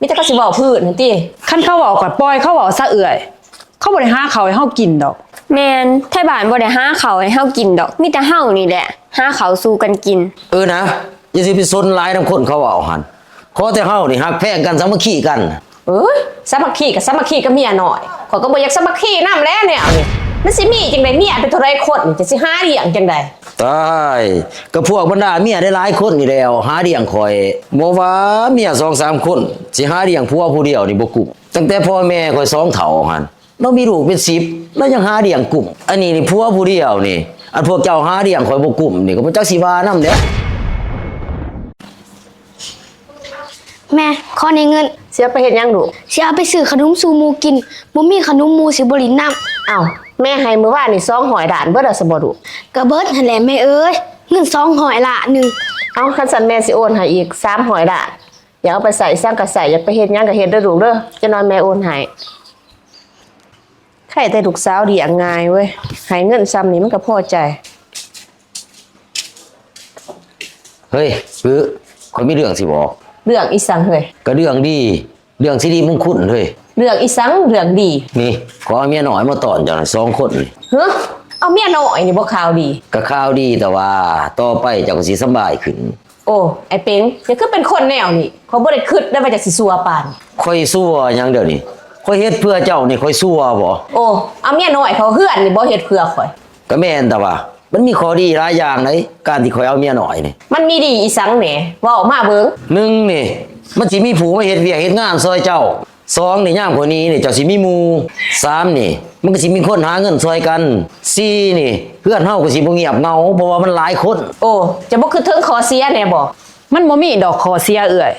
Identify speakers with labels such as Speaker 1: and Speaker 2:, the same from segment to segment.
Speaker 1: มิแต่ก็สิเว้าพื้นนั่นติ
Speaker 2: คันเขาเว้าก็ปล่อยเขาเว้าซะเอื่อยเขาบ่ได้หาข้าวให้เฮากินดอก
Speaker 3: แม่นไทบ้านบ่ได้หาข้าวให้เฮากินดอกมีแต่เฮานี่แหละหาข้าวสู้กันกิน
Speaker 4: นะอย่าสิไปสนหลายนำคนเขาเว้าหั่นขอแต่เฮานี่ฮักแพงกันสามัคคีกัน
Speaker 1: สามัคคีกับสามัคคีกับเมียน้อยข้อยก็บ่อยากสามัคคีนำแล้วเนี่ยนี่มันสิมีจังได๋เมียเป็นเท่าไรคนจะสิหาเลี้ยงจังได๋
Speaker 4: ตายก็พวกบรรดาเมียได้หลายคนนี่แล้วหาเลี้ยงข่อยบ่ว่าเมีย 2-3 คนสิหาเลี้ยงผัวผู้เดียวนี่บ่กุ้มตั้งแต่พ่อแม่ข่อย2เฒ่าหั่นเรามีลูกเป็น10แล้วยังหาเลี้ยงกุ้มอันนี้นี่ผัวผู้เดียวนี่อันพวกเจ้าหาเลี้ยงข่อยบ่กุ้มนี่ก็บ่จักสิว่านำเด้
Speaker 5: แม่ขอในเงิน
Speaker 1: เสียไปเฮ็ดหยังลูก
Speaker 5: สิเอาไปซื้อขนมสู่หมู่กินบ่มีขนมหมู่สิบ่ลินน้ำ
Speaker 1: อ้าวแม่ให้มื้อวานนี่200 ด้านเบิดแล้วซะบ่ลูก
Speaker 5: ก็เบิดหั่นแหละแม่เอ้ยเงิน200ละนึง
Speaker 1: เอาคันซั่นแม่สิโอนให้อีก300 ด้านอยากเอาไปใส่ซังก็ใส่อยากไปเฮ็ดหยังก็เฮ็ดเด้อลูกเด้อจะนอนแม่โอนให้ใครแต่ลูกสาวเลี้ยงง่ายเว้ยให้เงินซ้ำนี่มันก็พอใจ
Speaker 4: เฮ้ยคือข่อยมีเรื่องสิบอก
Speaker 1: เรื่องอีสังเฮ้ย
Speaker 4: ก็เรื่องดีเรื่องสิริมงคลเฮ้ย
Speaker 1: เรื่องอีสังเรื่องดี
Speaker 4: นี่ขอเอาเมียน้อยมาตอนจัง2คนนี่
Speaker 1: เอาเมียน้อยนี่บ่ข่าวดี
Speaker 4: ก็ข่าวดีแต่ว่าต่อไปเจ้าก็สิสบายขึ้น
Speaker 1: โอ้ไอ้เป็งจะคือเป็นคนแนวนี่เขาบ่ได้คิดได้ว่าจะสิซัวปาน
Speaker 4: ค่อยซัวหยังเดี๋ยวนี้ค่อยเฮ็ดเพื่อเจ้านี่ค่อยซัวบ่
Speaker 1: โอ้เอาเมียน้อยเขาเฮือนนี่บ่เฮ็ดเพื่อข่อย
Speaker 4: ก็แม่นแต่ว่ามันมีข้อดีหลายอย่างเลยการที่ข่อยเอาเมียน้อยนี่
Speaker 1: มันมีดีอีสังแหน่เว้ามาเบิ่ง
Speaker 4: 1นี่มันสิมีผู้มาเฮ็ดเวียกเฮ็ดงานซอยเจ้า2นี่ยามคนนี้นี่เจ้าสิมีหมู่3นี่มันก็สิมีคนหาเงินซอยกัน4นี่เพื่อนเฮาก็สิบ่เงียบเหงาเพราะว่ามันหลายคน
Speaker 1: โอ้จะบ่คือถึงข้อเสียแน่บ่
Speaker 2: มันบ่มีดอกข้อเสียเอื่อย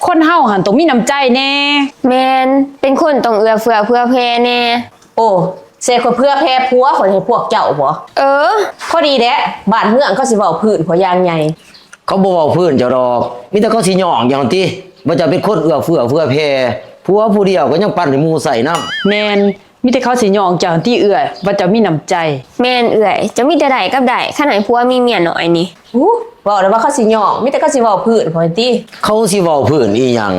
Speaker 2: คนเฮาหั่นต้องมีน้ำใจแน่
Speaker 3: แม่นเป็นคนต้องเอื้อเฟื้อเผื่อแผ่แน่
Speaker 1: โอ้เสียคนเพื่อแพ้ผัวข่อยให้พวกเจ้าบ่พอดีแด้บ้านเมืองเขาสิเว้าพื้นข่อยอย่างใหญ่
Speaker 4: เขาบ่เว้าพื้นเจ้าดอกมีแต่เขาสิย่องอย่างติว่าจะเป็นคนเอื้อเฟื้อเผื่อแผ่ผัวผู้เดียวก็ยังปั่นให้หมู่ใส่น้ำ
Speaker 2: แม่นมีแต่เขาสิย่องเจ้าที่เอื่อยว่าจะมีน้ำใจ
Speaker 3: แม่นเอื่อยจะมีแต่ใดกับใดขนาดผัวมีเมียน้อยนี่
Speaker 1: เว้าแล้วว่าเขาสิย่องมีแต่เขาสิเว้าพื้นข่อยติ
Speaker 4: เขาสิเว้าพื้นอีหยัง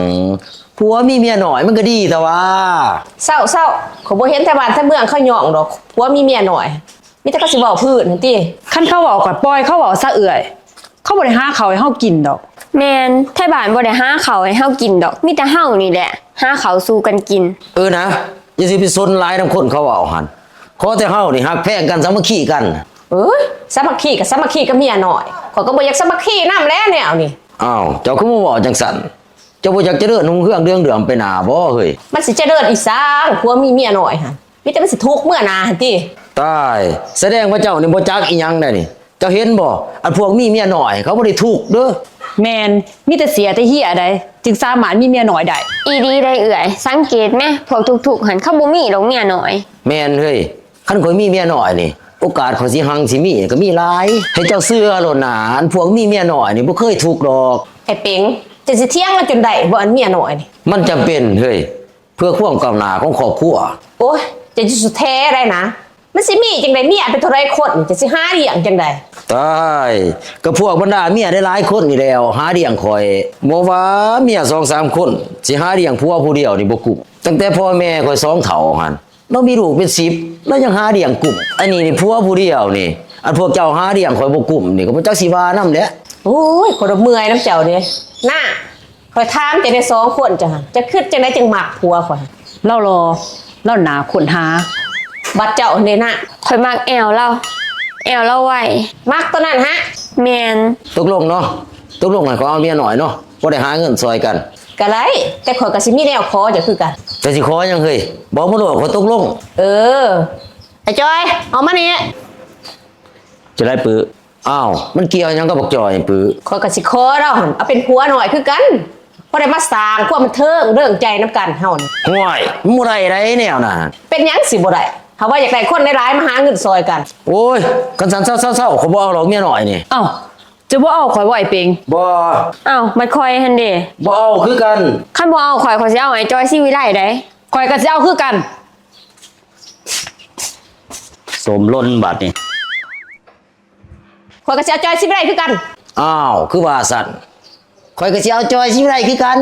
Speaker 4: ผัวมีเมียน้อยมันก็ดีแต่ว่า
Speaker 1: เศร้าๆเขาบ่เห็นแต่บ้านแต่เมืองเขาย่องดอกผัวมีเมียน้อยมีแต่เขาสิเว้าพื้นนั่นติ
Speaker 2: คันเขาเว้าก็ปล่อยเขาเว้าซะเอื่อยเขาบ่ได้หาข้าวให้เฮากินดอก
Speaker 3: แม่นไทบ้านบ่ได้หาข้าวให้เฮากินดอกมีแต่เฮานี่แหละหาข้าวสู้กันกิน
Speaker 4: นะอย่าสิไปสนหลายนำคนเขาเว้าหั่นขอแต่เฮานี่ฮักแพงกันสามัคคีกัน
Speaker 1: สามัคคีกับสามัคคีกับเมียน้อยข้อยก็บ่อยากสามัคคีนำแล้วแนวนี่
Speaker 4: อ้าวเจ้าคือบ่เว้าจังซั่นเจ้าบ่อยากเจริญรุ่งเรืองเดืองไปหน้าบ่เฮ้ย
Speaker 1: มันสิเจริญอีสางผัวมีเมียน้อยหั่นมีแต่มันสิทุกข์เมื่อหน้าหั่นติ
Speaker 4: ตายแสดงว่าเจ้านี่บ่จักอีหยังได้นี่เจ้าเห็นบ่อันพวกมีเมียน้อยเขาบ่ได้ทุกข์เด้อ
Speaker 2: แม่นมีแต่เสียแต่เหี้ยใดจึงสามารถมีเมียน้อยได้
Speaker 3: อีดีได้เอื่อยสังเกตแม่พวกทุกๆหันเขาบ่มีดอกเมียน้อย
Speaker 4: แม่นเฮ้ยคันข่อยมีเมียน้อยนี่โอกาสข่อยสิหังสิมีก็มีหลายให้เจ้าเชื่อโลดหนาอันพวกมีเมียน้อยนี่บ่เคยทุกข์ดอก
Speaker 1: ไอ้เป็งจะสิเที่ยงมาจนได้บ่อันเมียน้อยนี่
Speaker 4: มันจำเป็นเฮ้ยเพื่อความก้าวหน้าของครอบครัว
Speaker 1: โอ้ยจะสุดแท้ได้นะมันสิมีจังได๋เมียเป็นเท่าไรคนจะสิหาเลี้ยงจังได๋
Speaker 4: ตายก็พวกบรรดาเมียได้หลายคนนี่แล้วหาเลี้ยงข่อยบ่ว่าเมีย 2-3 คนสิหาเลี้ยงผัวผู้เดียวนี่บ่กุ้มตั้งแต่พ่อแม่ข่อย2เฒ่าหั่นเรามีลูกเป็น10แล้วยังหาเลี้ยงกุ้มอันนี้นี่ผัวผู้เดียวนี่อันพวกเจ้าหาเลี้ยงข่อยบ่กุ้มนี่ก็บ่จักสิว่านำแหละ
Speaker 1: โอ้ยข่อยเมื่อยน้ำเจ้านี่น่าข่อยถามแต่ได้2คนจังจะคิดจังได๋จังมักผัวข่อย
Speaker 2: เล่ารอเล่าหนาคนหา
Speaker 1: บัดเจ้านี่น่ะ
Speaker 3: ข่อยมักแอวเราไว้
Speaker 1: มักตัวนั้นฮะ
Speaker 3: แม่น
Speaker 4: ตกลงเนาะตกลงให้เขาเอาเมียน้อยเนาะบ่ได้หาเงินซอยกัน
Speaker 1: ก็ได้แต่ข่อยก็สิมีแนวขอจะคือกัน
Speaker 4: แต่สิขอยังเฮ้ยบอกมาโลดขอตกลง
Speaker 1: ไอ้จอยเอามานี่
Speaker 4: จะได้ปื้ออ้าวมันเกี่ยวยังกับบักจอยปื้อ
Speaker 1: ข่อยก็สิขอเราเอาเป็นผัวหน่อยคือกันบ่ได้มาสร้างความบันเทิงเรื่องใจนำกันเฮานี่
Speaker 4: ห่วยบ่ได้ไดแนวน่ะ
Speaker 1: เป็นหยังสิบ่ได้เฮาว่าอยากได้คนหลายๆมาหาเงินซอยกัน
Speaker 4: โอ้ยกันสันเศร้าๆเขาบ่เอาหรอกเมียน้อยนี่
Speaker 2: อ้าวจะบ่เอาข่อยบ่ไอ้เป็ง
Speaker 4: บ่
Speaker 3: อ้าวมันข่อยหั่นเด้
Speaker 4: บ่เอาคือกัน
Speaker 3: คันบ่เอาข่อยสิเอาไอ้จอยสิวิไลได้
Speaker 2: ข่อยก็สิเอาคือกัน
Speaker 4: สมล้นบัดนี่
Speaker 1: ข่อยก็สิเอาจอยสิวิไลคือกัน
Speaker 4: อ้าวคือว่าสั่นข่อยก็สิเอาจอยสิวิไลคือกัน